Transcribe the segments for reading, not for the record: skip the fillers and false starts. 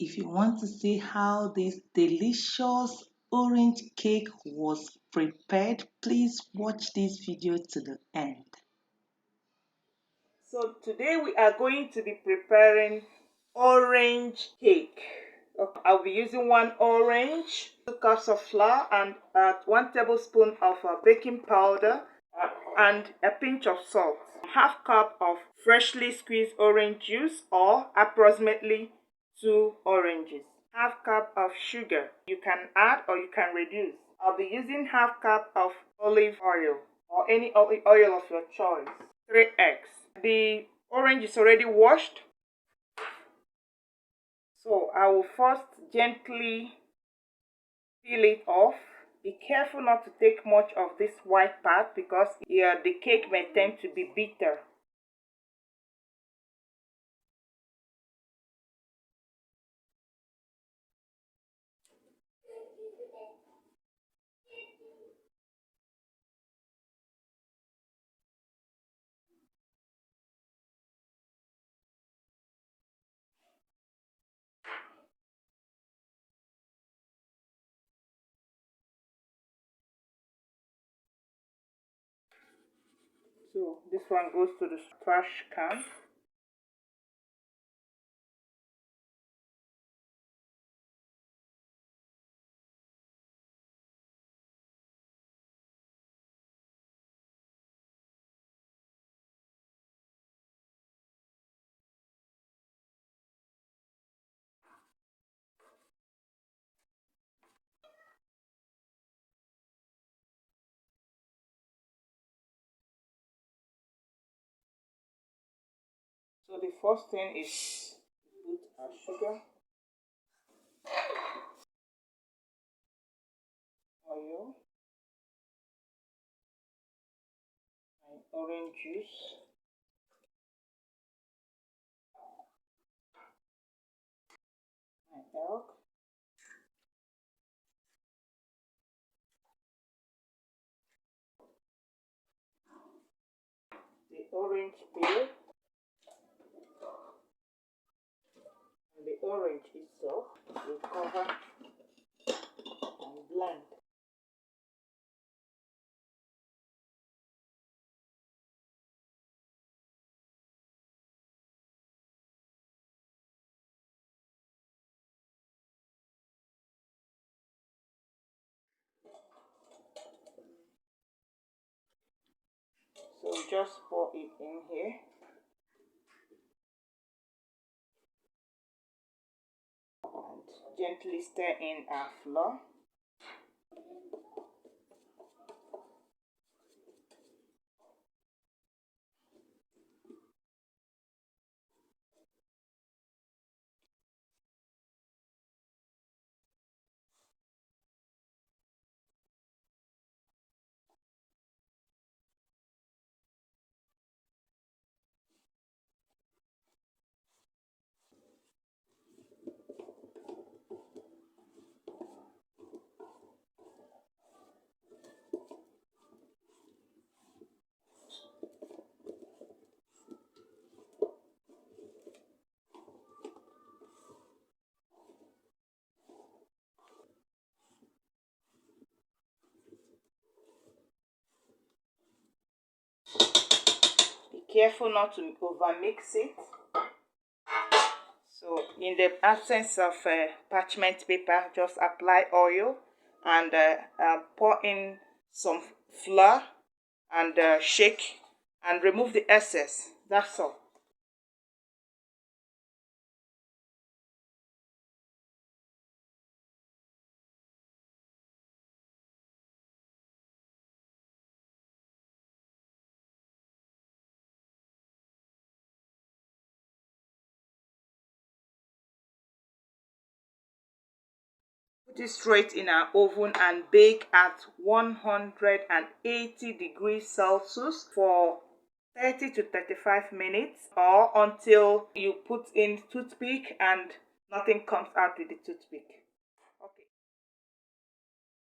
if you want to see how this delicious orange cake was prepared, please watch this video to the end. So today we are going to be preparing orange cake. Okay. I'll be using 1 orange, 2 cups of flour, and 1 tablespoon of baking powder, and a pinch of salt. Half cup of freshly squeezed orange juice, or approximately 2 oranges. Half cup of sugar. You can add or you can reduce. I'll be using half cup of olive oil or any oil of your choice. 3 eggs. The orange is already washed, so I will first gently peel it off. Be careful not to take much of this white part because the cake may tend to be bitter. So this one goes to the trash can. So the first thing is put our sugar, oil, and orange juice, and milk, the orange peel, and the orange itself. We'll cover and blend. So just pour it in here. And gently stir in our flour. Be careful not to overmix it. So in the absence of parchment paper, just apply oil and pour in some flour and shake and remove the excess. That's all. Put it straight in our oven and bake at 180 degrees Celsius for 30 to 35 minutes, or until you put in toothpick and nothing comes out with the toothpick. Okay.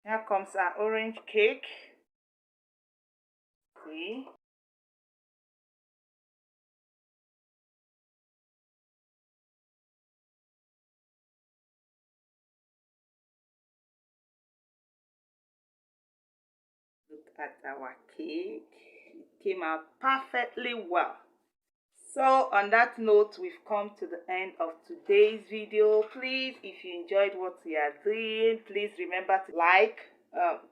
Here comes our orange cake. See? Look at our cake. It came out perfectly well. So on that note, we've come to the end of today's video. Please, if you enjoyed what we are doing, please remember to like,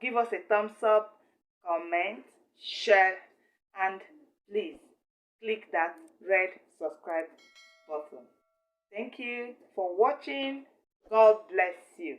give us a thumbs up, comment, share, and please click that red subscribe button. Thank you for watching. God bless you.